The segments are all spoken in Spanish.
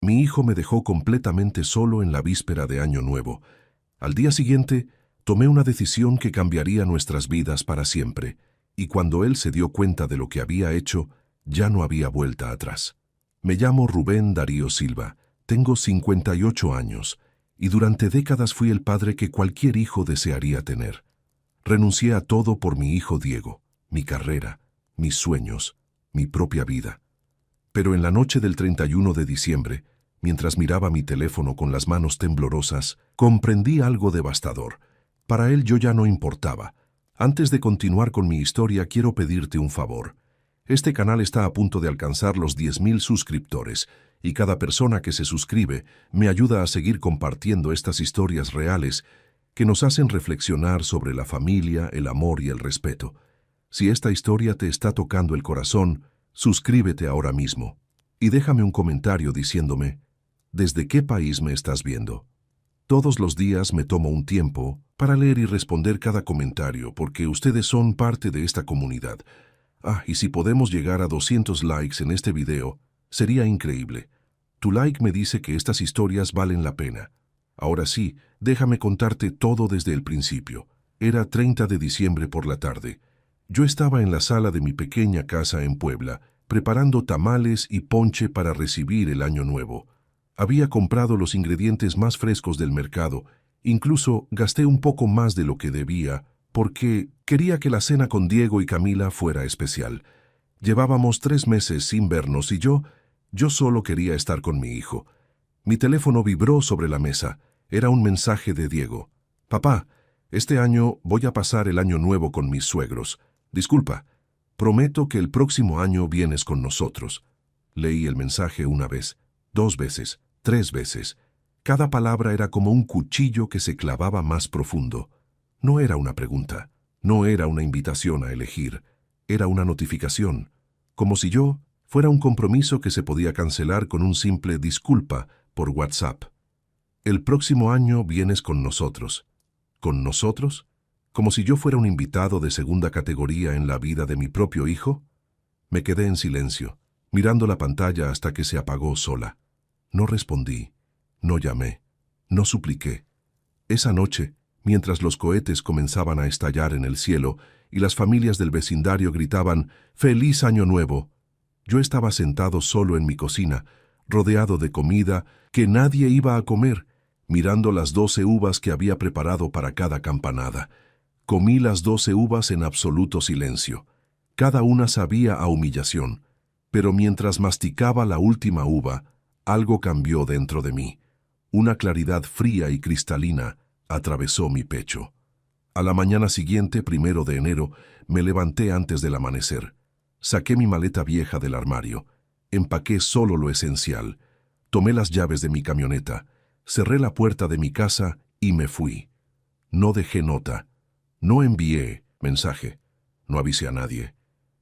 Mi hijo me dejó completamente solo en la víspera de Año Nuevo. Al día siguiente, tomé una decisión que cambiaría nuestras vidas para siempre, y cuando él se dio cuenta de lo que había hecho, ya no había vuelta atrás. Me llamo Rubén Darío Silva, tengo 58 años, y durante décadas fui el padre que cualquier hijo desearía tener. Renuncié a todo por mi hijo Diego, mi carrera, mis sueños, mi propia vida. Pero en la noche del 31 de diciembre, mientras miraba mi teléfono con las manos temblorosas, comprendí algo devastador. Para él yo ya no importaba. Antes de continuar con mi historia, quiero pedirte un favor. Este canal está a punto de alcanzar los 10.000 suscriptores, y cada persona que se suscribe me ayuda a seguir compartiendo estas historias reales que nos hacen reflexionar sobre la familia, el amor y el respeto. Si esta historia te está tocando el corazón, suscríbete ahora mismo y déjame un comentario diciéndome ¿desde qué país me estás viendo? Todos los días me tomo un tiempo para leer y responder cada comentario porque ustedes son parte de esta comunidad. Y si podemos llegar a 200 likes en este video, sería increíble. Tu like me dice que estas historias valen la pena. Ahora sí, déjame contarte todo desde el principio. Era 30 de diciembre por la tarde. Yo estaba en la sala de mi pequeña casa en Puebla, preparando tamales y ponche para recibir el Año Nuevo. Había comprado los ingredientes más frescos del mercado, incluso gasté un poco más de lo que debía, porque quería que la cena con Diego y Camila fuera especial. Llevábamos 3 meses sin vernos y yo solo quería estar con mi hijo. Mi teléfono vibró sobre la mesa. Era un mensaje de Diego. «Papá, este año voy a pasar el Año Nuevo con mis suegros. Disculpa, prometo que el próximo año vienes con nosotros». Leí el mensaje una vez, 2 veces, 3 veces. Cada palabra era como un cuchillo que se clavaba más profundo. No era una pregunta, no era una invitación a elegir, era una notificación, como si yo fuera un compromiso que se podía cancelar con un simple disculpa por WhatsApp. «El próximo año vienes con nosotros». ¿Con nosotros? ¿Como si yo fuera un invitado de segunda categoría en la vida de mi propio hijo? Me quedé en silencio, mirando la pantalla hasta que se apagó sola. No respondí, no llamé, no supliqué. Esa noche, mientras los cohetes comenzaban a estallar en el cielo y las familias del vecindario gritaban «¡Feliz Año Nuevo!», yo estaba sentado solo en mi cocina, rodeado de comida que nadie iba a comer, mirando las 12 uvas que había preparado para cada campanada. Comí las 12 uvas en absoluto silencio. Cada una sabía a humillación, pero mientras masticaba la última uva, algo cambió dentro de mí. Una claridad fría y cristalina atravesó mi pecho. A la mañana siguiente, 1 de enero, me levanté antes del amanecer. Saqué mi maleta vieja del armario. Empaqué solo lo esencial. Tomé las llaves de mi camioneta. Cerré la puerta de mi casa y me fui. No dejé nota. No envié mensaje. No avisé a nadie.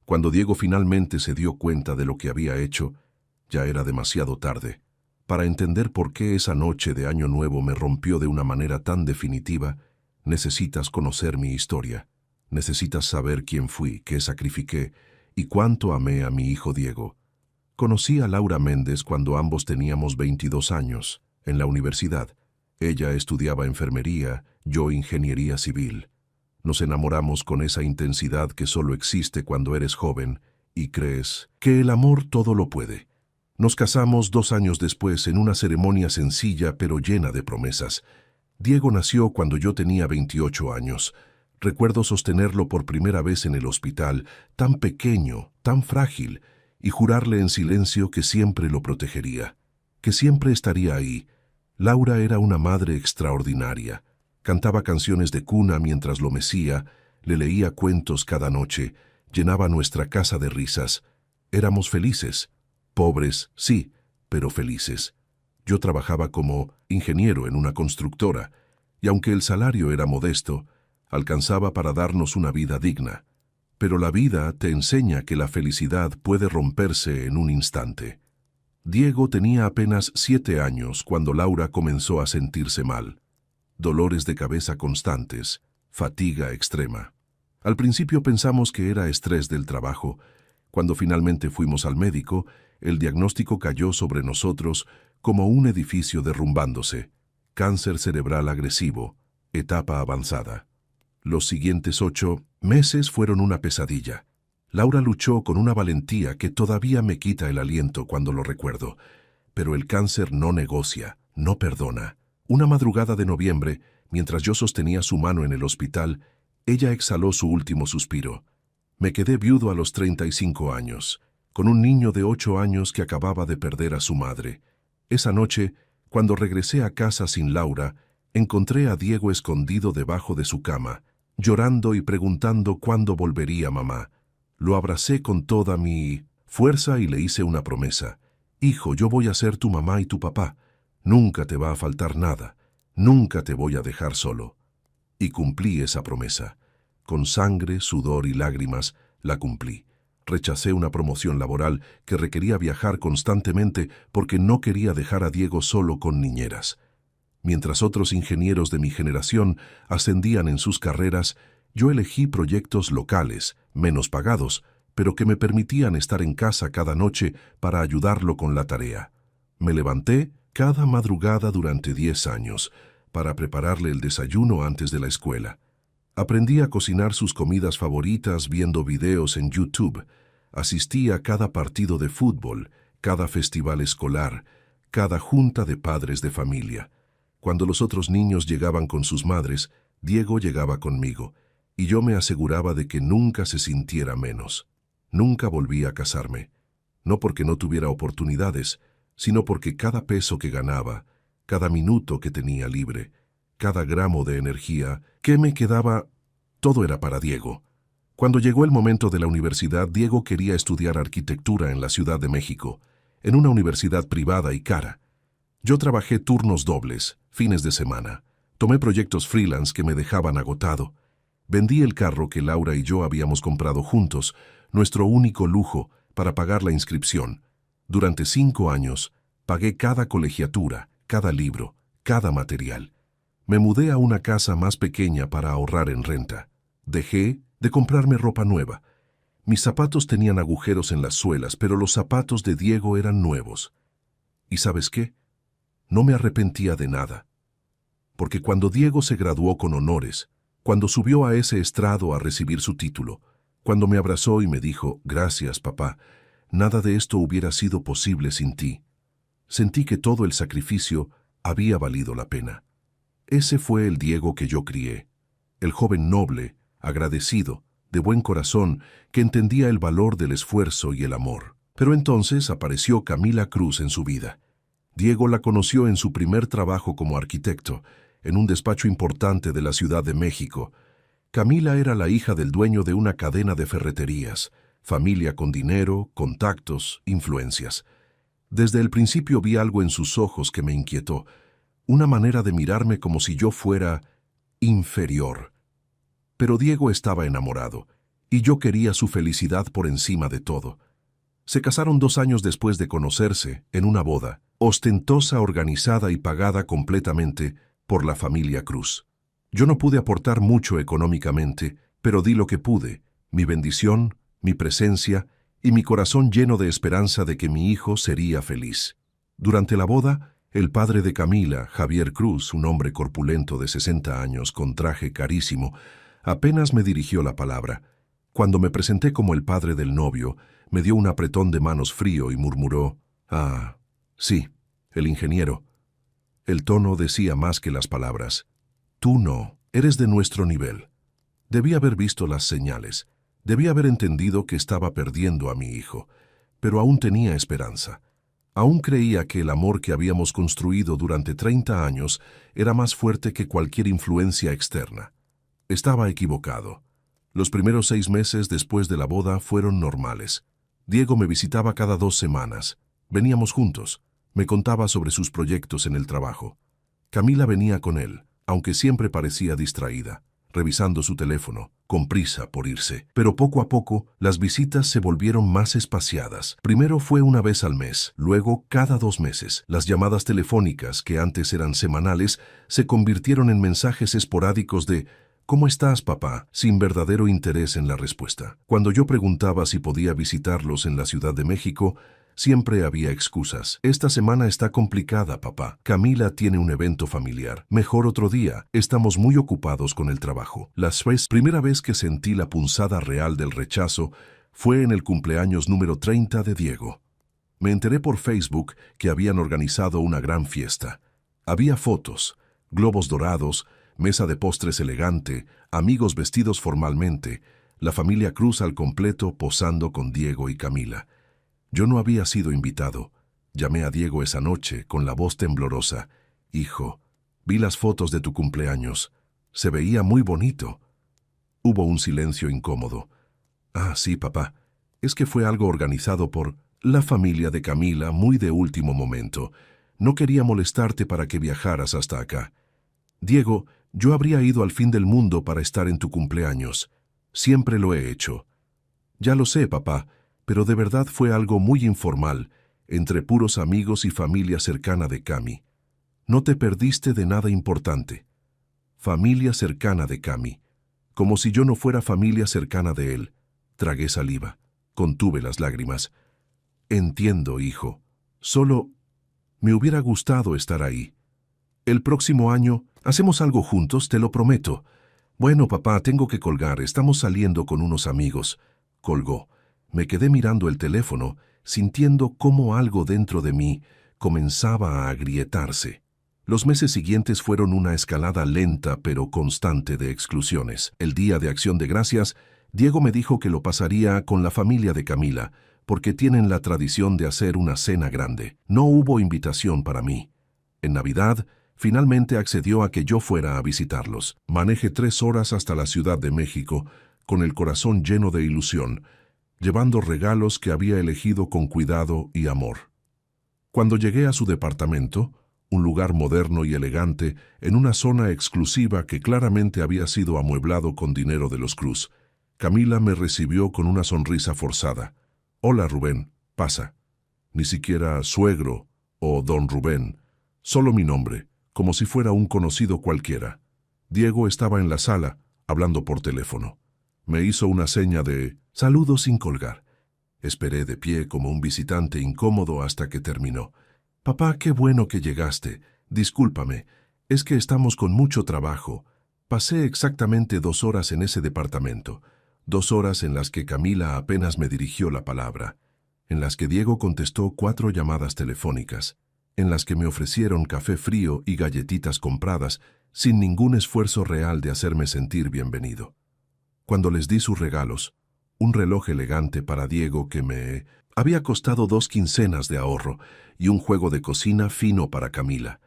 Cuando Diego finalmente se dio cuenta de lo que había hecho, ya era demasiado tarde. Para entender por qué esa noche de Año Nuevo me rompió de una manera tan definitiva, necesitas conocer mi historia. Necesitas saber quién fui, qué sacrifiqué y cuánto amé a mi hijo Diego. Conocí a Laura Méndez cuando ambos teníamos 22 años, en la universidad. Ella estudiaba enfermería, yo ingeniería civil. Nos enamoramos con esa intensidad que solo existe cuando eres joven y crees que el amor todo lo puede. Nos casamos 2 años después en una ceremonia sencilla pero llena de promesas. Diego nació cuando yo tenía 28 años. Recuerdo sostenerlo por primera vez en el hospital, tan pequeño, tan frágil, y jurarle en silencio que siempre lo protegería, que siempre estaría ahí. Laura era una madre extraordinaria. Cantaba canciones de cuna mientras lo mecía, le leía cuentos cada noche, llenaba nuestra casa de risas. Éramos felices. Pobres, sí, pero felices. Yo trabajaba como ingeniero en una constructora, y aunque el salario era modesto, alcanzaba para darnos una vida digna. Pero la vida te enseña que la felicidad puede romperse en un instante. Diego tenía apenas 7 años cuando Laura comenzó a sentirse mal. Dolores de cabeza constantes, fatiga extrema. Al principio pensamos que era estrés del trabajo. Cuando finalmente fuimos al médico, el diagnóstico cayó sobre nosotros como un edificio derrumbándose. Cáncer cerebral agresivo, etapa avanzada. Los siguientes 8 meses fueron una pesadilla. Laura luchó con una valentía que todavía me quita el aliento cuando lo recuerdo. Pero el cáncer no negocia, no perdona. Una madrugada de noviembre, mientras yo sostenía su mano en el hospital, ella exhaló su último suspiro. Me quedé viudo a los 35 años, con un niño de 8 años que acababa de perder a su madre. Esa noche, cuando regresé a casa sin Laura, encontré a Diego escondido debajo de su cama, llorando y preguntando cuándo volvería mamá. Lo abracé con toda mi fuerza y le hice una promesa. Hijo, yo voy a ser tu mamá y tu papá. Nunca te va a faltar nada. Nunca te voy a dejar solo. Y cumplí esa promesa. Con sangre, sudor y lágrimas, la cumplí. Rechacé una promoción laboral que requería viajar constantemente porque no quería dejar a Diego solo con niñeras. Mientras otros ingenieros de mi generación ascendían en sus carreras, yo elegí proyectos locales, menos pagados, pero que me permitían estar en casa cada noche para ayudarlo con la tarea. Me levanté cada madrugada durante 10 años para prepararle el desayuno antes de la escuela. Aprendí a cocinar sus comidas favoritas viendo videos en YouTube. Asistí a cada partido de fútbol, cada festival escolar, cada junta de padres de familia. Cuando los otros niños llegaban con sus madres, Diego llegaba conmigo, y yo me aseguraba de que nunca se sintiera menos. Nunca volví a casarme, no porque no tuviera oportunidades, sino porque cada peso que ganaba, cada minuto que tenía libre, cada gramo de energía que me quedaba, todo era para Diego. Cuando llegó el momento de la universidad, Diego quería estudiar arquitectura en la Ciudad de México, en una universidad privada y cara. Yo trabajé turnos dobles, fines de semana. Tomé proyectos freelance que me dejaban agotado. Vendí el carro que Laura y yo habíamos comprado juntos, nuestro único lujo, para pagar la inscripción. Durante 5 años, pagué cada colegiatura, cada libro, cada material. Me mudé a una casa más pequeña para ahorrar en renta. Dejé de comprarme ropa nueva. Mis zapatos tenían agujeros en las suelas, pero los zapatos de Diego eran nuevos. ¿Y sabes qué? No me arrepentía de nada. Porque cuando Diego se graduó con honores, cuando subió a ese estrado a recibir su título, cuando me abrazó y me dijo, «Gracias, papá, nada de esto hubiera sido posible sin ti», sentí que todo el sacrificio había valido la pena. Ese fue el Diego que yo crié, el joven noble, agradecido, de buen corazón, que entendía el valor del esfuerzo y el amor. Pero entonces apareció Camila Cruz en su vida. Diego la conoció en su primer trabajo como arquitecto, en un despacho importante de la Ciudad de México. Camila era la hija del dueño de una cadena de ferreterías, familia con dinero, contactos, influencias. Desde el principio vi algo en sus ojos que me inquietó, una manera de mirarme como si yo fuera inferior. Pero Diego estaba enamorado, y yo quería su felicidad por encima de todo. Se casaron 2 años después de conocerse, en una boda, ostentosa, organizada y pagada completamente por la familia Cruz. Yo no pude aportar mucho económicamente, pero di lo que pude, mi bendición, mi presencia y mi corazón lleno de esperanza de que mi hijo sería feliz. Durante la boda, el padre de Camila, Javier Cruz, un hombre corpulento de 60 años con traje carísimo, apenas me dirigió la palabra. Cuando me presenté como el padre del novio, me dio un apretón de manos frío y murmuró, «Ah, sí, el ingeniero». El tono decía más que las palabras. «Tú no, eres de nuestro nivel». Debí haber visto las señales, debí haber entendido que estaba perdiendo a mi hijo, pero aún tenía esperanza. Aún creía que el amor que habíamos construido durante 30 años era más fuerte que cualquier influencia externa. Estaba equivocado. Los primeros 6 meses después de la boda fueron normales. Diego me visitaba cada 2 semanas. Veníamos juntos. Me contaba sobre sus proyectos en el trabajo. Camila venía con él, aunque siempre parecía distraída, revisando su teléfono, con prisa por irse. Pero poco a poco, las visitas se volvieron más espaciadas. Primero fue una vez al mes, luego cada 2 meses. Las llamadas telefónicas, que antes eran semanales, se convirtieron en mensajes esporádicos de «¿Cómo estás, papá?», sin verdadero interés en la respuesta. Cuando yo preguntaba si podía visitarlos en la Ciudad de México, Siempre había excusas. Esta semana está complicada, papá. Camila tiene un evento familiar. Mejor otro día. Estamos muy ocupados con el trabajo. Primera vez que sentí la punzada real del rechazo fue en el cumpleaños número 30 de Diego. Me enteré por Facebook que habían organizado una gran fiesta. Había fotos, globos dorados, mesa de postres elegante, amigos vestidos formalmente, la familia Cruz al completo posando con Diego y Camila. Yo no había sido invitado. Llamé a Diego esa noche con la voz temblorosa. Hijo, vi las fotos de tu cumpleaños. Se veía muy bonito. Hubo un silencio incómodo. Ah, sí, papá. Es que fue algo organizado por la familia de Camila muy de último momento. No quería molestarte para que viajaras hasta acá. Diego, yo habría ido al fin del mundo para estar en tu cumpleaños. Siempre lo he hecho. Ya lo sé, papá, pero de verdad fue algo muy informal, entre puros amigos y familia cercana de Cami. No te perdiste de nada importante. Familia cercana de Cami. Como si yo no fuera familia cercana de él. Tragué saliva. Contuve las lágrimas. Entiendo, hijo. Solo me hubiera gustado estar ahí. El próximo año hacemos algo juntos, te lo prometo. Bueno, papá, tengo que colgar. Estamos saliendo con unos amigos. Colgó. Me quedé mirando el teléfono, sintiendo cómo algo dentro de mí comenzaba a agrietarse. Los meses siguientes fueron una escalada lenta pero constante de exclusiones. El día de Acción de Gracias, Diego me dijo que lo pasaría con la familia de Camila, porque tienen la tradición de hacer una cena grande. No hubo invitación para mí. En Navidad, finalmente accedió a que yo fuera a visitarlos. Manejé 3 horas hasta la Ciudad de México, con el corazón lleno de ilusión, llevando regalos que había elegido con cuidado y amor. Cuando llegué a su departamento, un lugar moderno y elegante, en una zona exclusiva que claramente había sido amueblado con dinero de los Cruz, Camila me recibió con una sonrisa forzada. «Hola, Rubén, pasa». Ni siquiera suegro o don Rubén, solo mi nombre, como si fuera un conocido cualquiera. Diego estaba en la sala, hablando por teléfono. Me hizo una seña de saludo sin colgar. Esperé de pie como un visitante incómodo hasta que terminó. «Papá, qué bueno que llegaste. Discúlpame, es que estamos con mucho trabajo. Pasé exactamente 2 horas en ese departamento. 2 horas en las que Camila apenas me dirigió la palabra. En las que Diego contestó 4 llamadas telefónicas. En las que me ofrecieron café frío y galletitas compradas sin ningún esfuerzo real de hacerme sentir bienvenido. Cuando les di sus regalos, un reloj elegante para Diego que me había costado 2 quincenas de ahorro y un juego de cocina fino para Camila.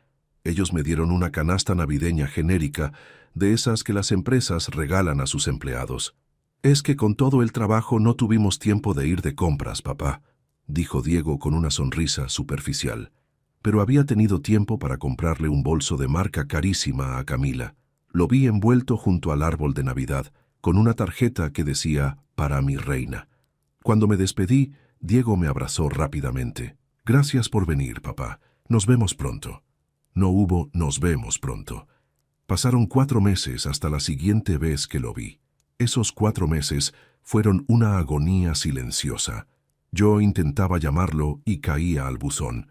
Ellos me dieron una canasta navideña genérica de esas que las empresas regalan a sus empleados. «Es que con todo el trabajo no tuvimos tiempo de ir de compras, papá», dijo Diego con una sonrisa superficial. Pero había tenido tiempo para comprarle un bolso de marca carísima a Camila. Lo vi envuelto junto al árbol de Navidad, con una tarjeta que decía «Para mi reina». Cuando me despedí, Diego me abrazó rápidamente. «Gracias por venir, papá. Nos vemos pronto». No hubo «nos vemos pronto». Pasaron 4 meses hasta la siguiente vez que lo vi. Esos 4 meses fueron una agonía silenciosa. Yo intentaba llamarlo y caía al buzón.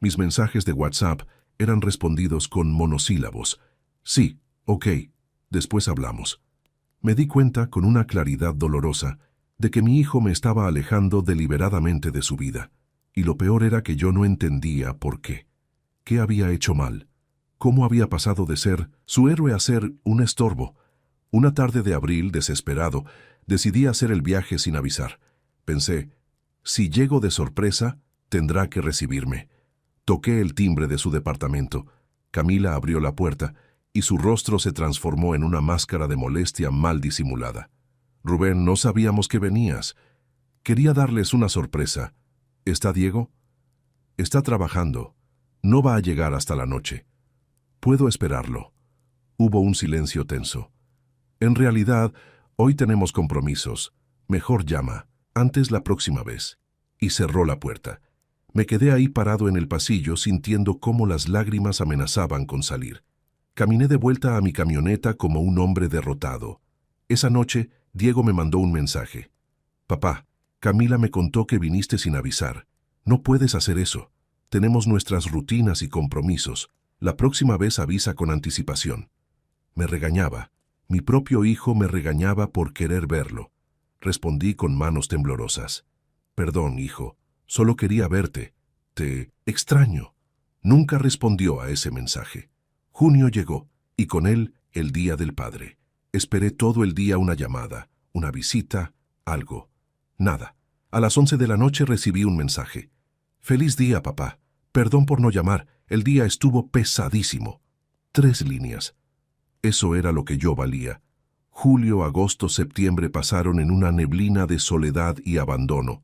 Mis mensajes de WhatsApp eran respondidos con monosílabos. «Sí, ok, después hablamos». Me di cuenta con una claridad dolorosa de que mi hijo me estaba alejando deliberadamente de su vida. Y lo peor era que yo no entendía por qué. ¿Qué había hecho mal? ¿Cómo había pasado de ser su héroe a ser un estorbo? Una tarde de abril, desesperado, decidí hacer el viaje sin avisar. Pensé, si llego de sorpresa, tendrá que recibirme. Toqué el timbre de su departamento. Camila abrió la puerta y su rostro se transformó en una máscara de molestia mal disimulada. «Rubén, no sabíamos que venías. Quería darles una sorpresa. ¿Está Diego?» «Está trabajando. No va a llegar hasta la noche». «Puedo esperarlo». Hubo un silencio tenso. «En realidad, hoy tenemos compromisos. Mejor llama. Antes la próxima vez». Y cerró la puerta. Me quedé ahí parado en el pasillo sintiendo cómo las lágrimas amenazaban con salir. Caminé de vuelta a mi camioneta como un hombre derrotado. Esa noche, Diego me mandó un mensaje. «Papá, Camila me contó que viniste sin avisar. No puedes hacer eso. Tenemos nuestras rutinas y compromisos. La próxima vez avisa con anticipación. Me regañaba. Mi propio hijo me regañaba por querer verlo. Respondí con manos temblorosas. Perdón, hijo. Solo quería verte. Te extraño. Nunca respondió a ese mensaje. Junio llegó, y con él el Día del Padre. Esperé todo el día una llamada, una visita, algo. Nada. A las 11 de la noche recibí un mensaje. Feliz día, papá. Perdón por no llamar. El día estuvo pesadísimo. 3 líneas. Eso era lo que yo valía. Julio, agosto, septiembre pasaron en una neblina de soledad y abandono.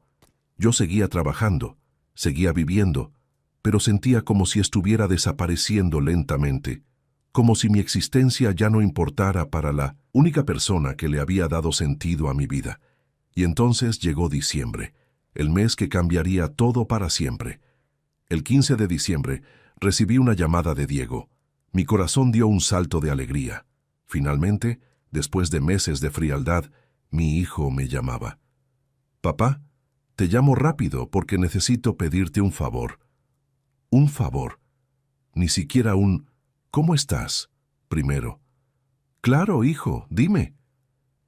Yo seguía trabajando, seguía viviendo, pero sentía como si estuviera desapareciendo lentamente, como si mi existencia ya no importara para la única persona que le había dado sentido a mi vida. Y entonces llegó diciembre, el mes que cambiaría todo para siempre. El 15 de diciembre recibí una llamada de Diego. Mi corazón dio un salto de alegría. Finalmente, después de meses de frialdad, mi hijo me llamaba. Papá, te llamo rápido porque necesito pedirte un favor. Un favor. Ni siquiera un ¿cómo estás? Primero. Claro, hijo, dime.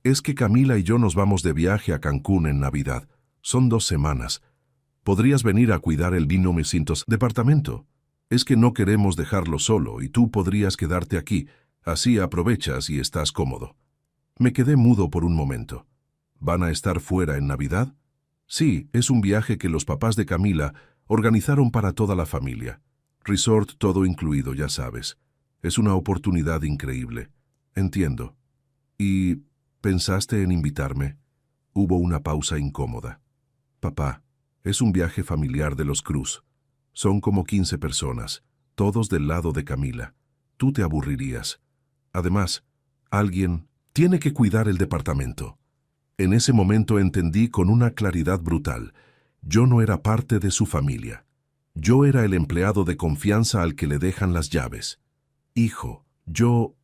Es que Camila y yo nos vamos de viaje a Cancún en Navidad. Son 2 semanas. ¿Podrías venir a cuidar el Vino Mesintos departamento? Es que no queremos dejarlo solo y tú podrías quedarte aquí. Así aprovechas y estás cómodo. Me quedé mudo por un momento. ¿Van a estar fuera en Navidad? Sí, es un viaje que los papás de Camila organizaron para toda la familia. Resort todo incluido, ya sabes. Es una oportunidad increíble. Entiendo. ¿Y pensaste en invitarme? Hubo una pausa incómoda. Papá, es un viaje familiar de los Cruz. Son como 15 personas, todos del lado de Camila. Tú te aburrirías. Además, alguien tiene que cuidar el departamento. En ese momento entendí con una claridad brutal. Yo no era parte de su familia. Yo era el empleado de confianza al que le dejan las llaves. Hijo, yo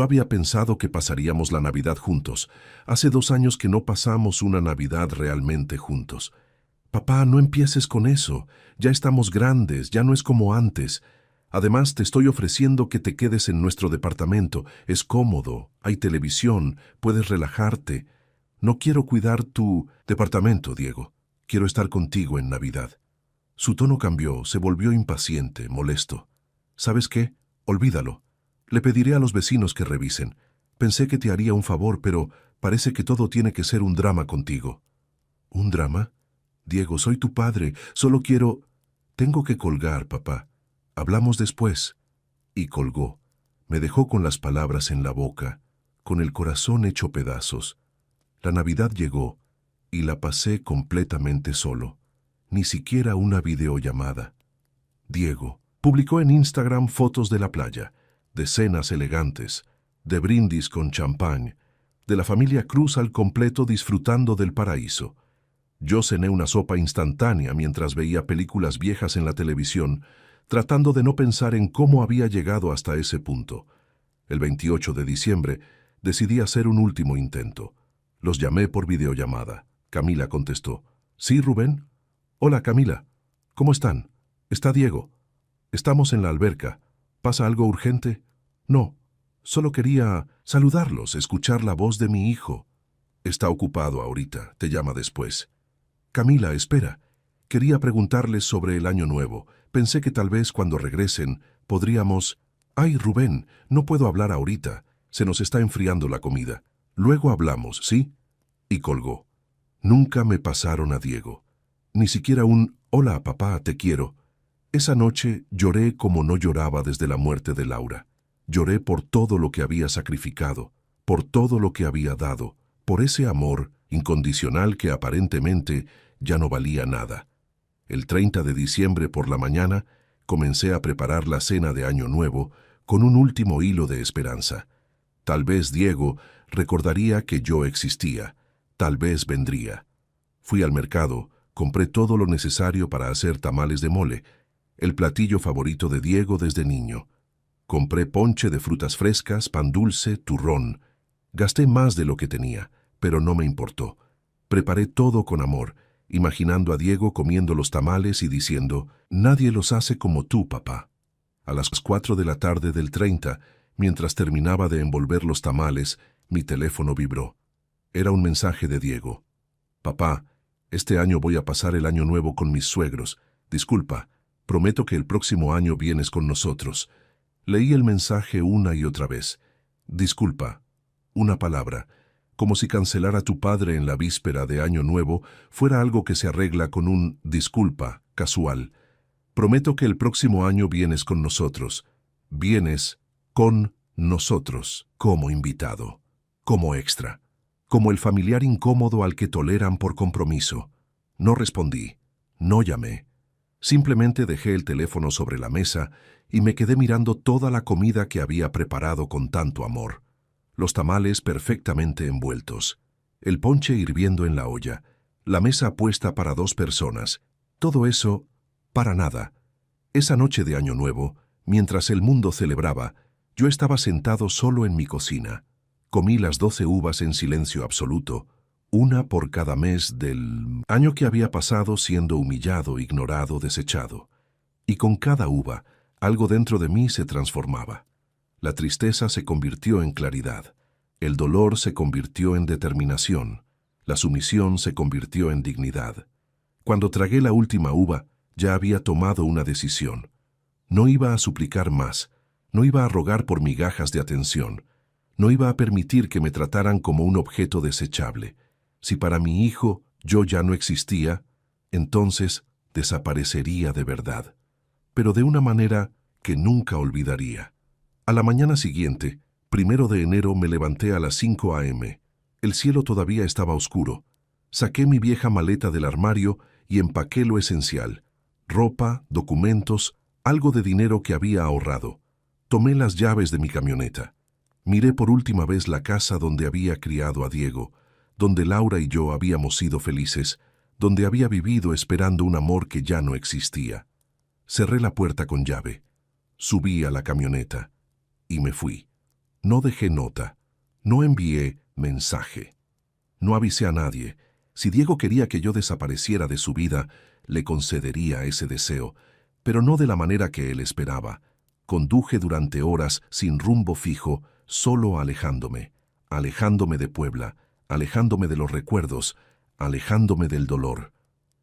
había pensado que pasaríamos la Navidad juntos. Hace 2 años que no pasamos una Navidad realmente juntos. Papá, no empieces con eso. Ya estamos grandes, ya no es como antes. Además, te estoy ofreciendo que te quedes en nuestro departamento. Es cómodo, hay televisión, puedes relajarte. No quiero cuidar tu departamento, Diego. Quiero estar contigo en Navidad. Su tono cambió, se volvió impaciente, molesto. ¿Sabes qué? Olvídalo. Le pediré a los vecinos que revisen. Pensé que te haría un favor, pero parece que todo tiene que ser un drama contigo. ¿Un drama? Diego, soy tu padre. Solo quiero... Tengo que colgar, papá. Hablamos después. Y colgó. Me dejó con las palabras en la boca, con el corazón hecho pedazos. La Navidad llegó y la pasé completamente solo. Ni siquiera una videollamada. Diego publicó en Instagram fotos de la playa, de cenas elegantes, de brindis con champán, de la familia Cruz al completo disfrutando del paraíso. Yo cené una sopa instantánea mientras veía películas viejas en la televisión, tratando de no pensar en cómo había llegado hasta ese punto. El 28 de diciembre decidí hacer un último intento. Los llamé por videollamada. Camila contestó. ¿Sí, Rubén? Hola, Camila. ¿Cómo están? ¿Está Diego? Estamos en la alberca. ¿Pasa algo urgente? No. Solo quería saludarlos, escuchar la voz de mi hijo. Está ocupado ahorita. Te llama después. Camila, espera. Quería preguntarles sobre el año nuevo. Pensé que tal vez cuando regresen podríamos... Ay, Rubén, no puedo hablar ahorita. Se nos está enfriando la comida. Luego hablamos, ¿sí? Y colgó. Nunca me pasaron a Diego. Ni siquiera un «Hola, papá, te quiero». Esa noche lloré como no lloraba desde la muerte de Laura. Lloré por todo lo que había sacrificado, por todo lo que había dado, por ese amor incondicional que aparentemente ya no valía nada. El 30 de diciembre por la mañana comencé a preparar la cena de Año Nuevo con un último hilo de esperanza. Tal vez Diego recordaría que yo existía, tal vez vendría. Fui al mercado, compré todo lo necesario para hacer tamales de mole, el platillo favorito de Diego desde niño. Compré ponche de frutas frescas, pan dulce, turrón. Gasté más de lo que tenía, pero no me importó. Preparé todo con amor, imaginando a Diego comiendo los tamales y diciendo, «Nadie los hace como tú, papá». A las 4 de la tarde del 30, mientras terminaba de envolver los tamales, mi teléfono vibró. Era un mensaje de Diego. «Papá, este año voy a pasar el año nuevo con mis suegros. Disculpa, prometo que el próximo año vienes con nosotros». Leí el mensaje una y otra vez. «Disculpa». Una palabra. Como si cancelar a tu padre en la víspera de Año Nuevo fuera algo que se arregla con un «disculpa» casual. «Prometo que el próximo año vienes con nosotros». Vienes con nosotros, como invitado, como extra, como el familiar incómodo al que toleran por compromiso. No respondí, no llamé. Simplemente dejé el teléfono sobre la mesa y me quedé mirando toda la comida que había preparado con tanto amor. Los tamales perfectamente envueltos, el ponche hirviendo en la olla, la mesa puesta para 2 personas. Todo eso, para nada. Esa noche de Año Nuevo, mientras el mundo celebraba, yo estaba sentado solo en mi cocina. Comí las 12 uvas en silencio absoluto, una por cada mes del año que había pasado siendo humillado, ignorado, desechado. Y con cada uva, algo dentro de mí se transformaba. La tristeza se convirtió en claridad, el dolor se convirtió en determinación, la sumisión se convirtió en dignidad. Cuando tragué la última uva, ya había tomado una decisión. No iba a suplicar más, no iba a rogar por migajas de atención, no iba a permitir que me trataran como un objeto desechable. Si para mi hijo yo ya no existía, entonces desaparecería de verdad, pero de una manera que nunca olvidaría. A la mañana siguiente, 1 de enero, me levanté a las 5 a.m. El cielo todavía estaba oscuro. Saqué mi vieja maleta del armario y empaqué lo esencial: ropa, documentos, algo de dinero que había ahorrado. Tomé las llaves de mi camioneta. Miré por última vez la casa donde había criado a Diego, donde Laura y yo habíamos sido felices, donde había vivido esperando un amor que ya no existía. Cerré la puerta con llave. Subí a la camioneta y me fui. No dejé nota, no envié mensaje. No avisé a nadie. Si Diego quería que yo desapareciera de su vida, le concedería ese deseo, pero no de la manera que él esperaba. Conduje durante horas sin rumbo fijo, solo alejándome de Puebla, alejándome de los recuerdos, alejándome del dolor.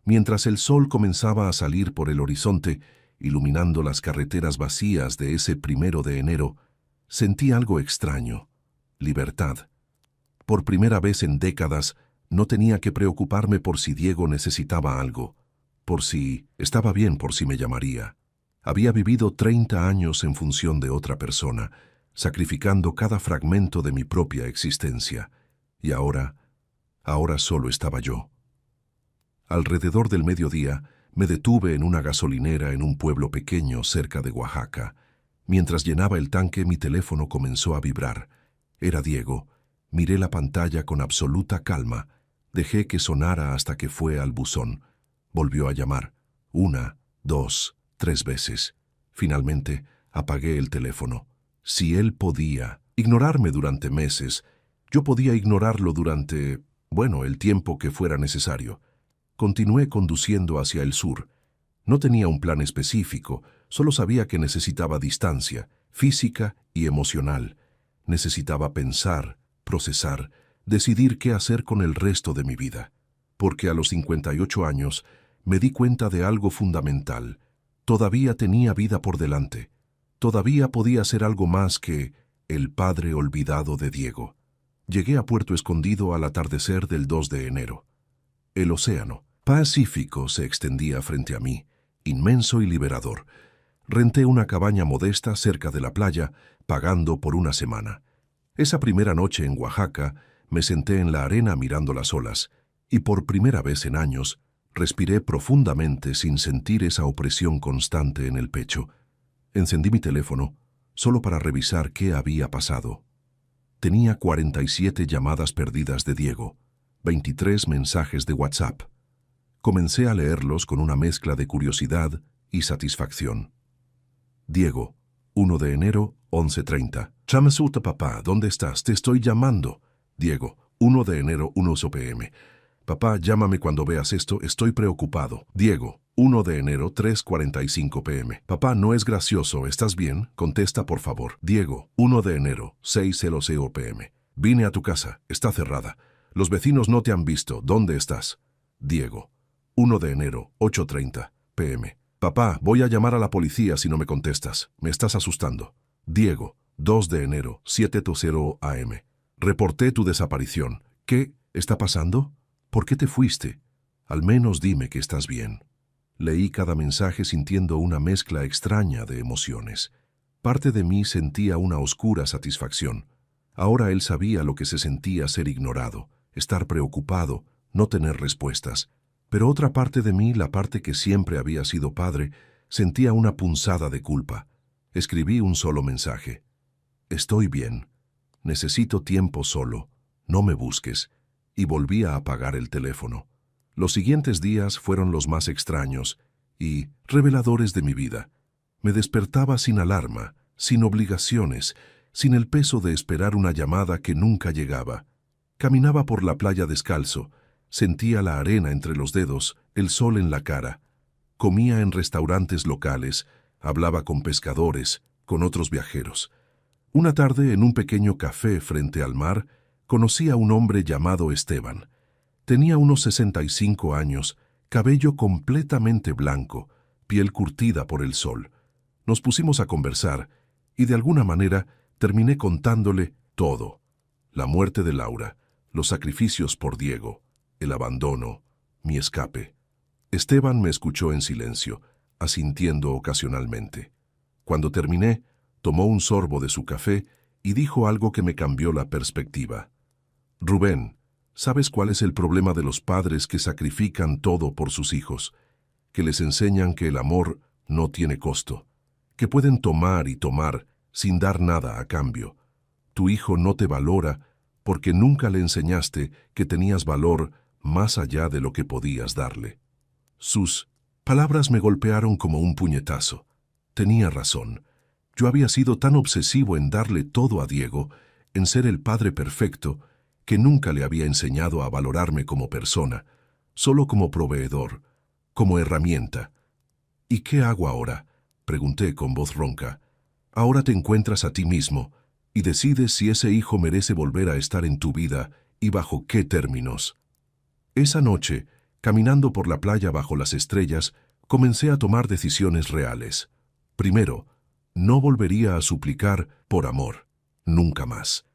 Mientras el sol comenzaba a salir por el horizonte, iluminando las carreteras vacías de ese 1 de enero, sentí algo extraño: libertad. Por primera vez en décadas, no tenía que preocuparme por si Diego necesitaba algo, por si estaba bien, por si me llamaría. Había vivido 30 años en función de otra persona, sacrificando cada fragmento de mi propia existencia. Y ahora solo estaba yo. Alrededor del mediodía, me detuve en una gasolinera en un pueblo pequeño cerca de Oaxaca. Mientras llenaba el tanque, mi teléfono comenzó a vibrar. Era Diego. Miré la pantalla con absoluta calma. Dejé que sonara hasta que fue al buzón. Volvió a llamar. 1, 2, 3 veces. Finalmente, apagué el teléfono. Si él podía ignorarme durante meses, yo podía ignorarlo durante, el tiempo que fuera necesario. Continué conduciendo hacia el sur. No tenía un plan específico, solo sabía que necesitaba distancia, física y emocional. Necesitaba pensar, procesar, decidir qué hacer con el resto de mi vida. Porque a los 58 años me di cuenta de algo fundamental. Todavía tenía vida por delante. Todavía podía ser algo más que el padre olvidado de Diego. Llegué a Puerto Escondido al atardecer del 2 de enero. El océano Pacífico se extendía frente a mí, inmenso y liberador. Renté una cabaña modesta cerca de la playa, pagando por una semana. Esa primera noche en Oaxaca, me senté en la arena mirando las olas, y por primera vez en años, respiré profundamente sin sentir esa opresión constante en el pecho. Encendí mi teléfono, solo para revisar qué había pasado. Tenía 47 llamadas perdidas de Diego, 23 mensajes de WhatsApp. Comencé a leerlos con una mezcla de curiosidad y satisfacción. Diego, 1 de enero, 11:30. Chamasuta papá, ¿dónde estás? Te estoy llamando. Diego, 1 de enero, 1 p.m. Papá, llámame cuando veas esto, estoy preocupado. Diego, 1 de enero, 3:45 p.m. Papá, no es gracioso, ¿estás bien? Contesta, por favor. Diego, 1 de enero, 6:00 p.m. Vine a tu casa, está cerrada. Los vecinos no te han visto, ¿dónde estás? Diego, 1 de enero, 8:30 p.m. Papá, voy a llamar a la policía si no me contestas, me estás asustando. Diego, 2 de enero, 7:00 a.m. Reporté tu desaparición. ¿Qué está pasando? ¿Por qué te fuiste? Al menos dime que estás bien. Leí cada mensaje sintiendo una mezcla extraña de emociones. Parte de mí sentía una oscura satisfacción. Ahora él sabía lo que se sentía ser ignorado, estar preocupado, no tener respuestas. Pero otra parte de mí, la parte que siempre había sido padre, sentía una punzada de culpa. Escribí un solo mensaje. Estoy bien. Necesito tiempo solo. No me busques. Y volví a apagar el teléfono. Los siguientes días fueron los más extraños y reveladores de mi vida. Me despertaba sin alarma, sin obligaciones, sin el peso de esperar una llamada que nunca llegaba. Caminaba por la playa descalzo, sentía la arena entre los dedos, el sol en la cara. Comía en restaurantes locales, hablaba con pescadores, con otros viajeros. Una tarde, en un pequeño café frente al mar, conocí a un hombre llamado Esteban. Tenía unos 65 años, cabello completamente blanco, piel curtida por el sol. Nos pusimos a conversar y de alguna manera terminé contándole todo. La muerte de Laura, los sacrificios por Diego, el abandono, mi escape. Esteban me escuchó en silencio, asintiendo ocasionalmente. Cuando terminé, tomó un sorbo de su café y dijo algo que me cambió la perspectiva. Rubén, ¿sabes cuál es el problema de los padres que sacrifican todo por sus hijos? Que les enseñan que el amor no tiene costo, que pueden tomar y tomar sin dar nada a cambio. Tu hijo no te valora porque nunca le enseñaste que tenías valor más allá de lo que podías darle. Sus palabras me golpearon como un puñetazo. Tenía razón. Yo había sido tan obsesivo en darle todo a Diego, en ser el padre perfecto, que nunca le había enseñado a valorarme como persona, solo como proveedor, como herramienta. ¿Y qué hago ahora?, pregunté con voz ronca. Ahora te encuentras a ti mismo y decides si ese hijo merece volver a estar en tu vida y bajo qué términos. Esa noche, caminando por la playa bajo las estrellas, comencé a tomar decisiones reales. Primero, no volvería a suplicar por amor, nunca más.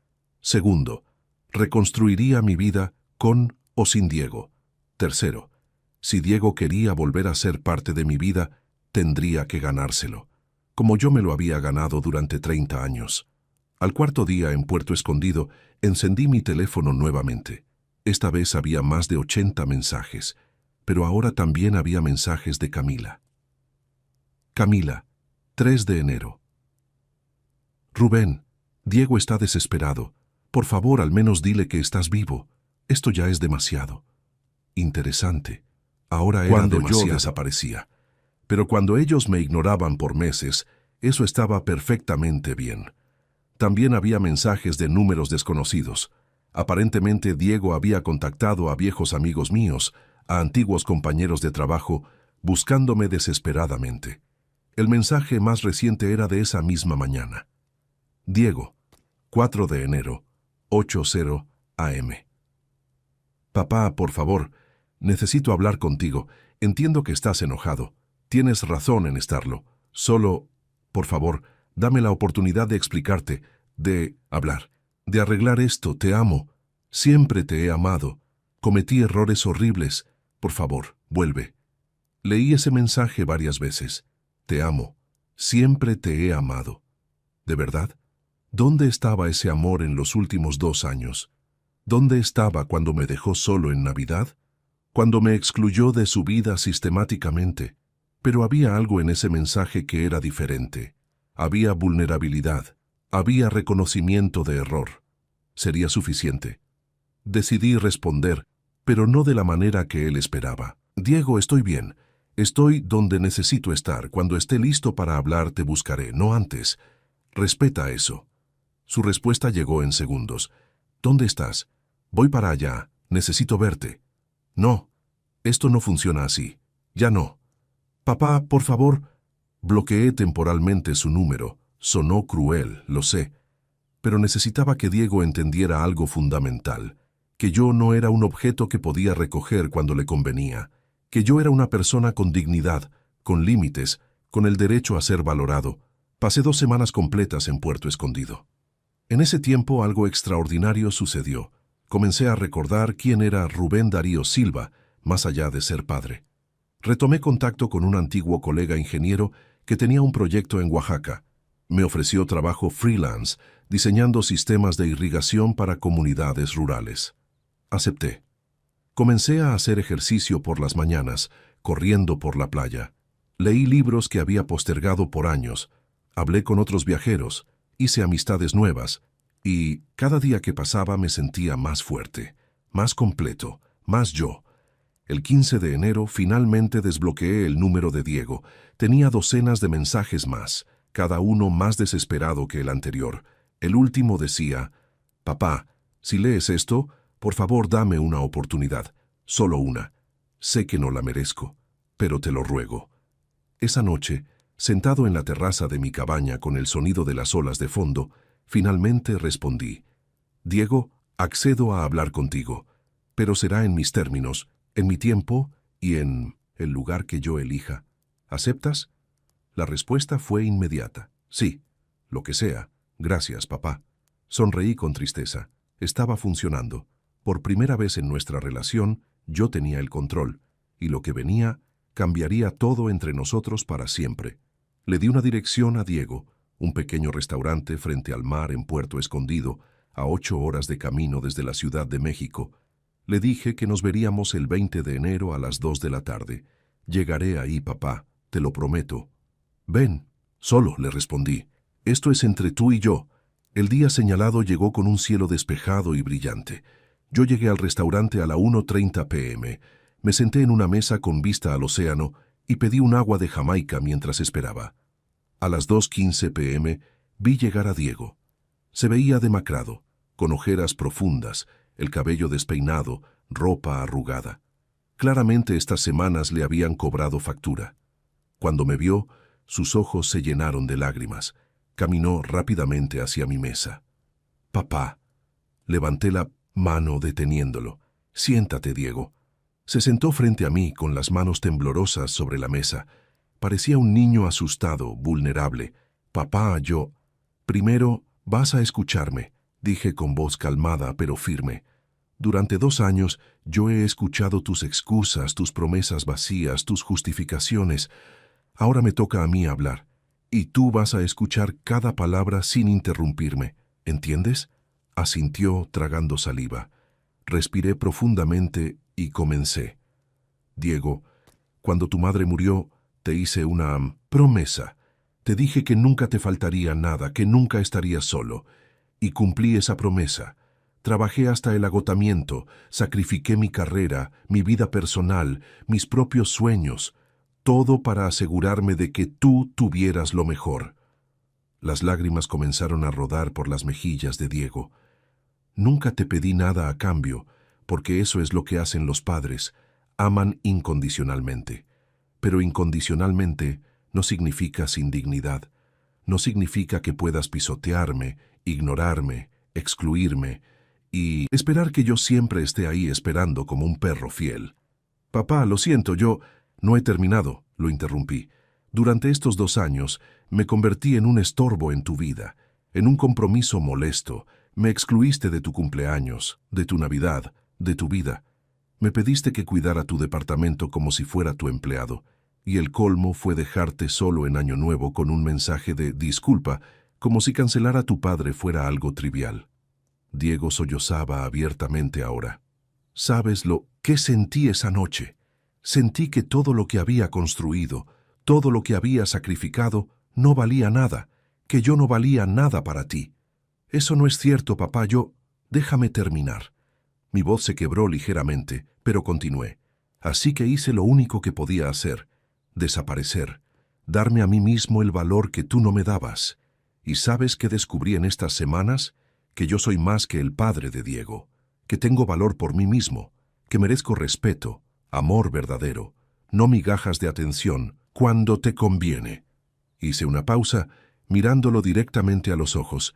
Segundo, reconstruiría mi vida con o sin Diego. Tercero, si Diego quería volver a ser parte de mi vida, tendría que ganárselo, como yo me lo había ganado durante 30 años. Al cuarto día en Puerto Escondido, encendí mi teléfono nuevamente. Esta vez había más de 80 mensajes, pero ahora también había mensajes de Camila. Camila, 3 de enero. Rubén, Diego está desesperado. Por favor, al menos dile que estás vivo. Esto ya es demasiado. Interesante. Ahora era demasiado. Yo desaparecía. Pero cuando ellos me ignoraban por meses, eso estaba perfectamente bien. También había mensajes de números desconocidos. Aparentemente Diego había contactado a viejos amigos míos, a antiguos compañeros de trabajo, buscándome desesperadamente. El mensaje más reciente era de esa misma mañana. Diego, 4 de enero, 8:00 a.m. Papá, por favor, necesito hablar contigo. Entiendo que estás enojado. Tienes razón en estarlo. Solo, por favor, dame la oportunidad de explicarte, de hablar, de arreglar esto. Te amo. Siempre te he amado. Cometí errores horribles. Por favor, vuelve. Leí ese mensaje varias veces. Te amo. Siempre te he amado. ¿De verdad? ¿Dónde estaba ese amor en los últimos 2 años? ¿Dónde estaba cuando me dejó solo en Navidad? Cuando me excluyó de su vida sistemáticamente. Pero había algo en ese mensaje que era diferente. Había vulnerabilidad. Había reconocimiento de error. ¿Sería suficiente? Decidí responder, pero no de la manera que él esperaba. Diego, estoy bien. Estoy donde necesito estar. Cuando esté listo para hablar te buscaré, no antes. Respeta eso. Su respuesta llegó en segundos. ¿Dónde estás? Voy para allá. Necesito verte. No, esto no funciona así. Ya no. Papá, por favor. Bloqueé temporalmente su número. Sonó cruel, lo sé. Pero necesitaba que Diego entendiera algo fundamental. Que yo no era un objeto que podía recoger cuando le convenía. Que yo era una persona con dignidad, con límites, con el derecho a ser valorado. Pasé 2 semanas completas en Puerto Escondido. En ese tiempo algo extraordinario sucedió. Comencé a recordar quién era Rubén Darío Silva, más allá de ser padre. Retomé contacto con un antiguo colega ingeniero que tenía un proyecto en Oaxaca. Me ofreció trabajo freelance, diseñando sistemas de irrigación para comunidades rurales. Acepté. Comencé a hacer ejercicio por las mañanas, corriendo por la playa. Leí libros que había postergado por años. Hablé con otros viajeros, hice amistades nuevas, y cada día que pasaba me sentía más fuerte, más completo, más yo. El 15 de enero finalmente desbloqueé el número de Diego. Tenía docenas de mensajes más, cada uno más desesperado que el anterior. El último decía: «Papá, si lees esto, por favor dame una oportunidad, solo una. Sé que no la merezco, pero te lo ruego». Esa noche, sentado en la terraza de mi cabaña con el sonido de las olas de fondo, finalmente respondí: «Diego, accedo a hablar contigo, pero será en mis términos, en mi tiempo y en el lugar que yo elija. ¿Aceptas?». La respuesta fue inmediata. «Sí, lo que sea. Gracias, papá». Sonreí con tristeza. Estaba funcionando. Por primera vez en nuestra relación, yo tenía el control, y lo que venía cambiaría todo entre nosotros para siempre. Le di una dirección a Diego, un pequeño restaurante frente al mar en Puerto Escondido, a 8 horas de camino desde la Ciudad de México. Le dije que nos veríamos el 20 de enero a las 2 de la tarde. «Llegaré ahí, papá, te lo prometo». «Ven». «Solo», le respondí. «Esto es entre tú y yo». El día señalado llegó con un cielo despejado y brillante. Yo llegué al restaurante a la 1:30 p.m. Me senté en una mesa con vista al océano y pedí un agua de Jamaica mientras esperaba. A las 2:15 p.m. vi llegar a Diego. Se veía demacrado, con ojeras profundas, el cabello despeinado, ropa arrugada. Claramente estas semanas le habían cobrado factura. Cuando me vio, sus ojos se llenaron de lágrimas. Caminó rápidamente hacia mi mesa. «Papá». Levanté la mano deteniéndolo. «Siéntate, Diego». Se sentó frente a mí con las manos temblorosas sobre la mesa. Parecía un niño asustado, vulnerable. «Papá, yo...». «Primero, vas a escucharme», dije con voz calmada pero firme. «Durante 2 años yo he escuchado tus excusas, tus promesas vacías, tus justificaciones. Ahora me toca a mí hablar, y tú vas a escuchar cada palabra sin interrumpirme. ¿Entiendes?». Asintió tragando saliva. Respiré profundamente y comencé. «Diego, cuando tu madre murió, te hice una promesa. Te dije que nunca te faltaría nada, que nunca estarías solo. Y cumplí esa promesa. Trabajé hasta el agotamiento, sacrifiqué mi carrera, mi vida personal, mis propios sueños, todo para asegurarme de que tú tuvieras lo mejor». Las lágrimas comenzaron a rodar por las mejillas de Diego. «Nunca te pedí nada a cambio, porque eso es lo que hacen los padres, aman incondicionalmente. Pero incondicionalmente no significa sin dignidad, no significa que puedas pisotearme, ignorarme, excluirme y esperar que yo siempre esté ahí esperando como un perro fiel». «Papá, lo siento, yo...». «No he terminado», lo interrumpí. «Durante estos 2 años me convertí en un estorbo en tu vida, en un compromiso molesto. Me excluiste de tu cumpleaños, de tu Navidad, de tu vida. Me pediste que cuidara tu departamento como si fuera tu empleado, y el colmo fue dejarte solo en Año Nuevo con un mensaje de disculpa, como si cancelar a tu padre fuera algo trivial». Diego sollozaba abiertamente ahora. «¿Sabes lo que sentí esa noche? Sentí que todo lo que había construido, todo lo que había sacrificado, no valía nada, que yo no valía nada para ti». «Eso no es cierto, papá, yo...». «Déjame terminar». Mi voz se quebró ligeramente, pero continué. «Así que hice lo único que podía hacer, desaparecer, darme a mí mismo el valor que tú no me dabas. ¿Y sabes qué descubrí en estas semanas? Que yo soy más que el padre de Diego, que tengo valor por mí mismo, que merezco respeto, amor verdadero, no migajas de atención, cuando te conviene. Hice una pausa, mirándolo directamente a los ojos.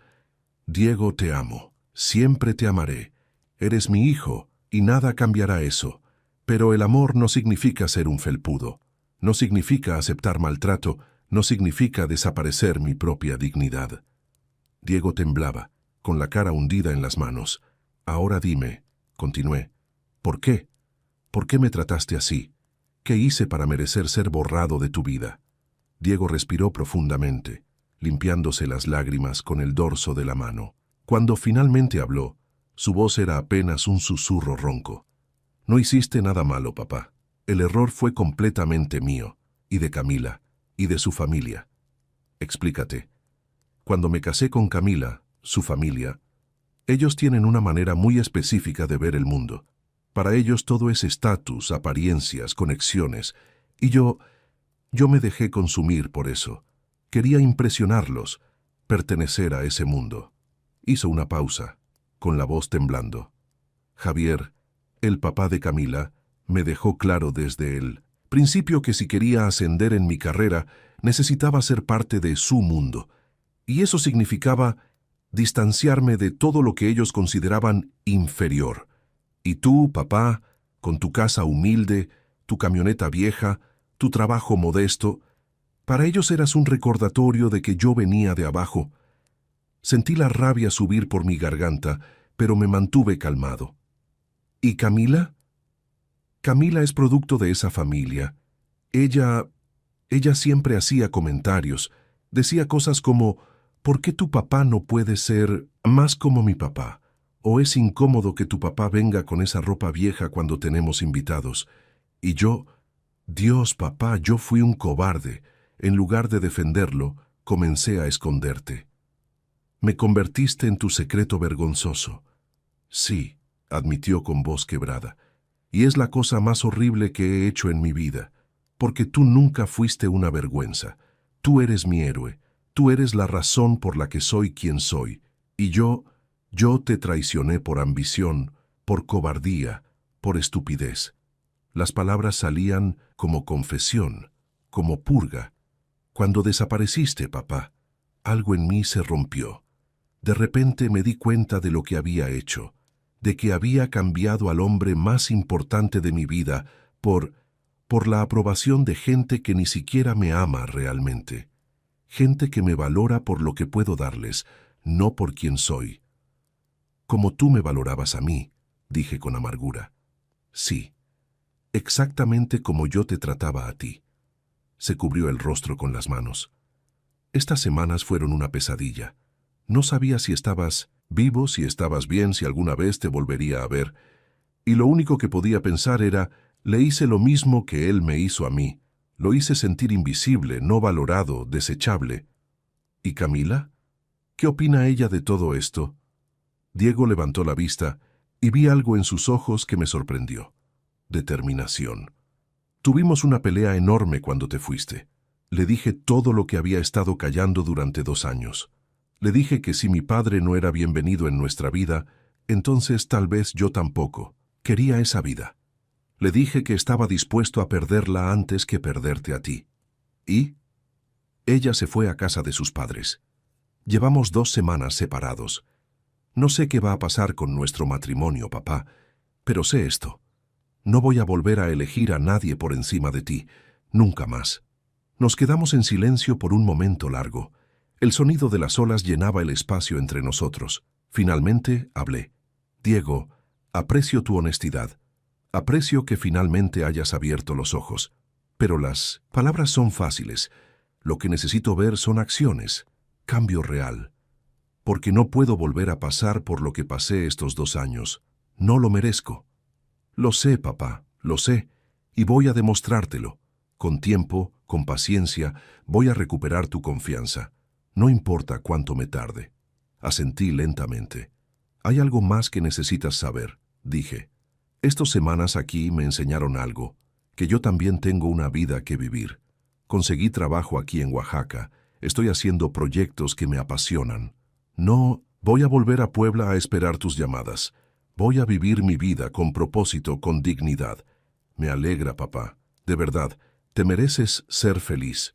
Diego, te amo, siempre te amaré. Eres mi hijo, y nada cambiará eso. Pero el amor no significa ser un felpudo, no significa aceptar maltrato, no significa desaparecer mi propia dignidad. Diego temblaba, con la cara hundida en las manos. Ahora dime, continué, ¿por qué? ¿Por qué me trataste así? ¿Qué hice para merecer ser borrado de tu vida? Diego respiró profundamente, limpiándose las lágrimas con el dorso de la mano. Cuando finalmente habló, su voz era apenas un susurro ronco. No hiciste nada malo, papá. El error fue completamente mío, y de Camila, y de su familia. Explícate. Cuando me casé con Camila, su familia, ellos tienen una manera muy específica de ver el mundo. Para ellos todo es estatus, apariencias, conexiones, y yo me dejé consumir por eso. Quería impresionarlos, pertenecer a ese mundo. Hizo una pausa, con la voz temblando. Javier, el papá de Camila, me dejó claro desde el principio que si quería ascender en mi carrera, necesitaba ser parte de su mundo, y eso significaba distanciarme de todo lo que ellos consideraban inferior. Y tú, papá, con tu casa humilde, tu camioneta vieja, tu trabajo modesto, para ellos eras un recordatorio de que yo venía de abajo. Sentí la rabia subir por mi garganta, pero me mantuve calmado. ¿Y Camila? Camila es producto de esa familia. Ella siempre hacía comentarios. Decía cosas como, ¿por qué tu papá no puede ser más como mi papá? ¿O es incómodo que tu papá venga con esa ropa vieja cuando tenemos invitados? Y yo, Dios, papá, yo fui un cobarde. En lugar de defenderlo, comencé a esconderte. Me convertiste en tu secreto vergonzoso. Sí, admitió con voz quebrada, y es la cosa más horrible que he hecho en mi vida, porque tú nunca fuiste una vergüenza. Tú eres mi héroe, tú eres la razón por la que soy quien soy, y yo te traicioné por ambición, por cobardía, por estupidez. Las palabras salían como confesión, como purga. Cuando desapareciste, papá, algo en mí se rompió. De repente me di cuenta de lo que había hecho, de que había cambiado al hombre más importante de mi vida por la aprobación de gente que ni siquiera me ama realmente. Gente que me valora por lo que puedo darles, no por quien soy. Como tú me valorabas a mí, dije con amargura. Sí, exactamente como yo te trataba a ti. Se cubrió el rostro con las manos. Estas semanas fueron una pesadilla. No sabía si estabas vivo, si estabas bien, si alguna vez te volvería a ver. Y lo único que podía pensar era, le hice lo mismo que él me hizo a mí. Lo hice sentir invisible, no valorado, desechable. ¿Y Camila? ¿Qué opina ella de todo esto? Diego levantó la vista y vi algo en sus ojos que me sorprendió. Determinación. Tuvimos una pelea enorme cuando te fuiste. Le dije todo lo que había estado callando durante 2 años. Le dije que si mi padre no era bienvenido en nuestra vida, entonces tal vez yo tampoco. Quería esa vida. Le dije que estaba dispuesto a perderla antes que perderte a ti. ¿Y? Ella se fue a casa de sus padres. Llevamos 2 semanas separados. No sé qué va a pasar con nuestro matrimonio, papá, pero sé esto. No voy a volver a elegir a nadie por encima de ti, nunca más. Nos quedamos en silencio por un momento largo. El sonido de las olas llenaba el espacio entre nosotros. Finalmente hablé. Diego, aprecio tu honestidad. Aprecio que finalmente hayas abierto los ojos. Pero las palabras son fáciles. Lo que necesito ver son acciones. Cambio real. Porque no puedo volver a pasar por lo que pasé estos 2 años. No lo merezco. Lo sé, papá, lo sé, y voy a demostrártelo. Con tiempo, con paciencia, voy a recuperar tu confianza. No importa cuánto me tarde. Asentí lentamente. Hay algo más que necesitas saber, dije. Estas semanas aquí me enseñaron algo, que yo también tengo una vida que vivir. Conseguí trabajo aquí en Oaxaca, estoy haciendo proyectos que me apasionan. No voy a volver a Puebla a esperar tus llamadas. Voy a vivir mi vida con propósito, con dignidad. Me alegra, papá. De verdad, te mereces ser feliz.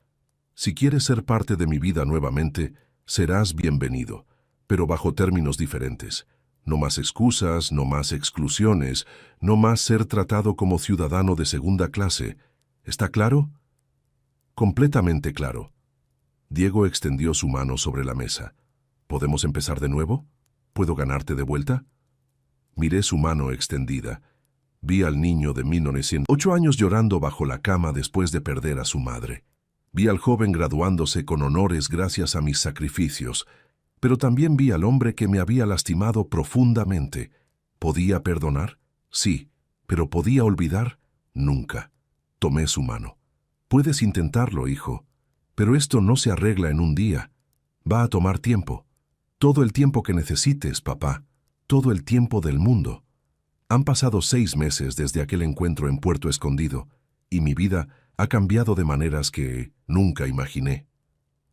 Si quieres ser parte de mi vida nuevamente, serás bienvenido, pero bajo términos diferentes. No más excusas, no más exclusiones, no más ser tratado como ciudadano de segunda clase. ¿Está claro? Completamente claro. Diego extendió su mano sobre la mesa. ¿Podemos empezar de nuevo? ¿Puedo ganarte de vuelta? Miré su mano extendida. Vi al niño de 1908 años llorando bajo la cama después de perder a su madre. Vi al joven graduándose con honores gracias a mis sacrificios, pero también vi al hombre que me había lastimado profundamente. ¿Podía perdonar? Sí, pero ¿podía olvidar? Nunca. Tomé su mano. Puedes intentarlo, hijo, pero esto no se arregla en un día. Va a tomar tiempo. Todo el tiempo que necesites, papá. Todo el tiempo del mundo. Han pasado 6 meses desde aquel encuentro en Puerto Escondido, y mi vida ha cambiado de maneras que nunca imaginé.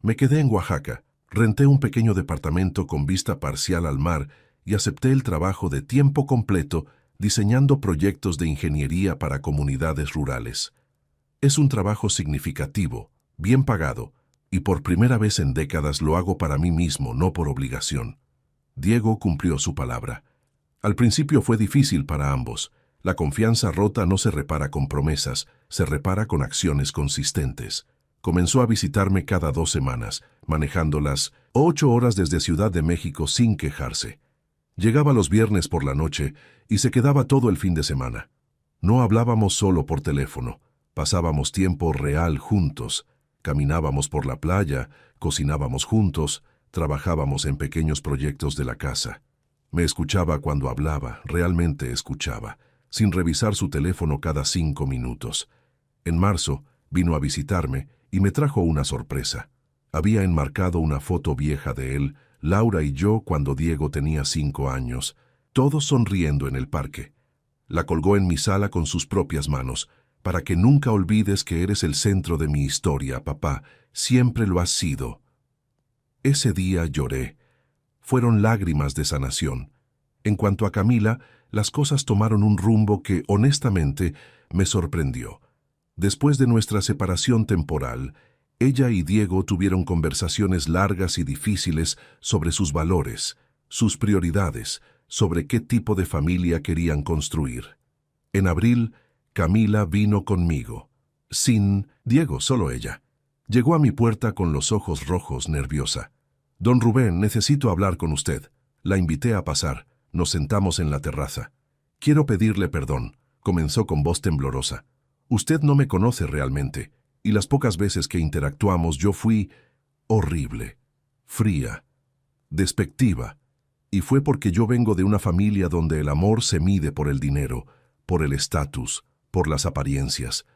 Me quedé en Oaxaca, renté un pequeño departamento con vista parcial al mar y acepté el trabajo de tiempo completo diseñando proyectos de ingeniería para comunidades rurales. Es un trabajo significativo, bien pagado, y por primera vez en décadas lo hago para mí mismo, no por obligación. Diego cumplió su palabra. Al principio fue difícil para ambos. La confianza rota no se repara con promesas, se repara con acciones consistentes. Comenzó a visitarme cada 2 semanas, manejando las 8 horas desde Ciudad de México sin quejarse. Llegaba los viernes por la noche y se quedaba todo el fin de semana. No hablábamos solo por teléfono, pasábamos tiempo real juntos, caminábamos por la playa, cocinábamos juntos, trabajábamos en pequeños proyectos de la casa. Me escuchaba cuando hablaba, realmente escuchaba, sin revisar su teléfono cada 5 minutos. En marzo vino a visitarme y me trajo una sorpresa. Había enmarcado una foto vieja de él, Laura y yo cuando Diego tenía 5 años, todos sonriendo en el parque. La colgó en mi sala con sus propias manos, para que nunca olvides que eres el centro de mi historia, papá, siempre lo has sido. Ese día lloré. Fueron lágrimas de sanación. En cuanto a Camila, las cosas tomaron un rumbo que, honestamente, me sorprendió. Después de nuestra separación temporal, ella y Diego tuvieron conversaciones largas y difíciles sobre sus valores, sus prioridades, sobre qué tipo de familia querían construir. En abril, Camila vino conmigo. Sin Diego, solo ella. Llegó a mi puerta con los ojos rojos, nerviosa. «Don Rubén, necesito hablar con usted». La invité a pasar. Nos sentamos en la terraza. «Quiero pedirle perdón», comenzó con voz temblorosa. «Usted no me conoce realmente, y las pocas veces que interactuamos yo fui horrible, fría, despectiva, y fue porque yo vengo de una familia donde el amor se mide por el dinero, por el estatus, por las apariencias.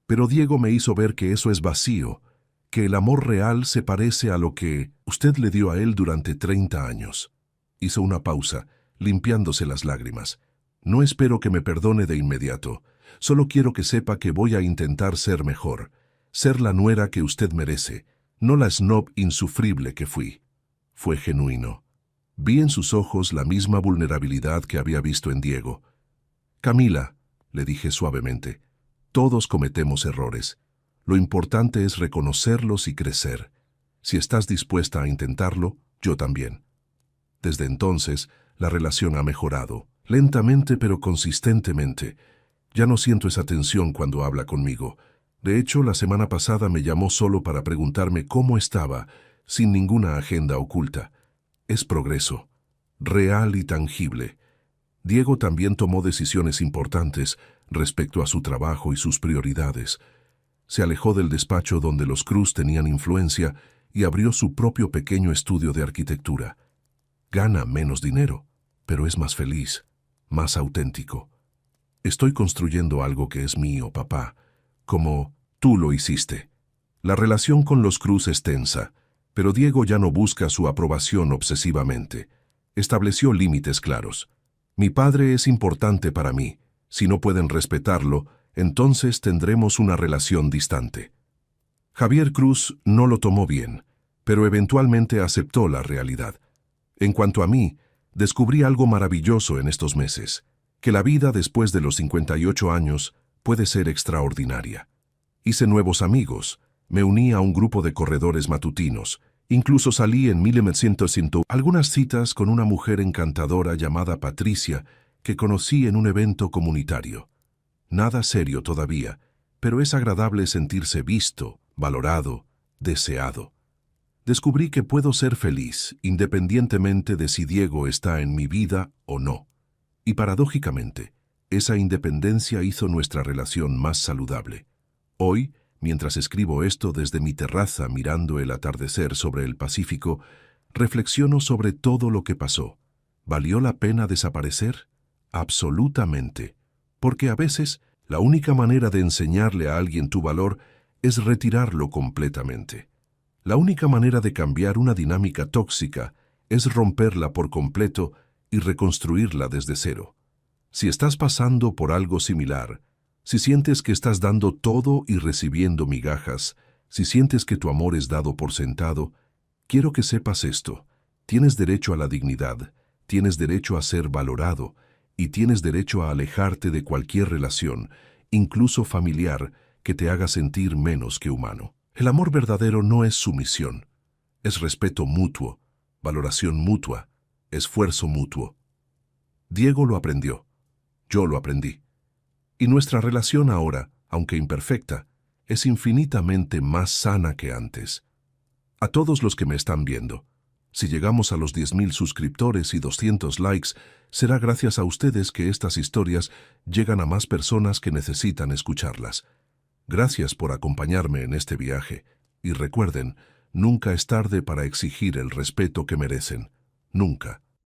Pero Diego me hizo ver que eso es vacío, que el amor real se parece a lo que usted le dio a él durante 30 años. Hizo una pausa, limpiándose las lágrimas. «No espero que me perdone de inmediato. Solo quiero que sepa que voy a intentar ser mejor, ser la nuera que usted merece, no la snob insufrible que fui». Fue genuino. Vi en sus ojos la misma vulnerabilidad que había visto en Diego. «Camila», le dije suavemente, «todos cometemos errores. Lo importante es reconocerlos y crecer. Si estás dispuesta a intentarlo, yo también». Desde entonces, la relación ha mejorado, lentamente pero consistentemente. Ya no siento esa tensión cuando habla conmigo. De hecho, la semana pasada me llamó solo para preguntarme cómo estaba, sin ninguna agenda oculta. Es progreso, real y tangible. Diego también tomó decisiones importantes respecto a su trabajo y sus prioridades. Se alejó del despacho donde los Cruz tenían influencia y abrió su propio pequeño estudio de arquitectura. Gana menos dinero, pero es más feliz, más auténtico. Estoy construyendo algo que es mío, papá, como tú lo hiciste. La relación con los Cruz es tensa, pero Diego ya no busca su aprobación obsesivamente. Estableció límites claros. Mi padre es importante para mí. Si no pueden respetarlo, entonces tendremos una relación distante. Javier Cruz no lo tomó bien, pero eventualmente aceptó la realidad. En cuanto a mí, Descubrí algo maravilloso en estos meses, que la vida después de los 58 años puede ser extraordinaria. Hice nuevos amigos, me uní a un grupo de corredores matutinos, incluso salí en 1900 algunas citas con una mujer encantadora llamada Patricia que conocí en un evento comunitario. Nada serio todavía, pero es agradable sentirse visto, valorado, deseado. Descubrí que puedo ser feliz independientemente de si Diego está en mi vida o no. Y paradójicamente, esa independencia hizo nuestra relación más saludable. Hoy, mientras escribo esto desde mi terraza mirando el atardecer sobre el Pacífico, reflexiono sobre todo lo que pasó. ¿Valió la pena desaparecer? Absolutamente. Porque a veces, la única manera de enseñarle a alguien tu valor es retirarlo completamente. La única manera de cambiar una dinámica tóxica es romperla por completo y reconstruirla desde cero. Si estás pasando por algo similar, si sientes que estás dando todo y recibiendo migajas, si sientes que tu amor es dado por sentado, quiero que sepas esto. Tienes derecho a la dignidad, tienes derecho a ser valorado y tienes derecho a alejarte de cualquier relación, incluso familiar, que te haga sentir menos que humano. El amor verdadero no es sumisión, es respeto mutuo, valoración mutua, esfuerzo mutuo. Diego lo aprendió, yo lo aprendí. Y nuestra relación ahora, aunque imperfecta, es infinitamente más sana que antes. A todos los que me están viendo, si llegamos a los 10,000 suscriptores y 200 likes, será gracias a ustedes que estas historias llegan a más personas que necesitan escucharlas. Gracias por acompañarme en este viaje, y recuerden, nunca es tarde para exigir el respeto que merecen. Nunca.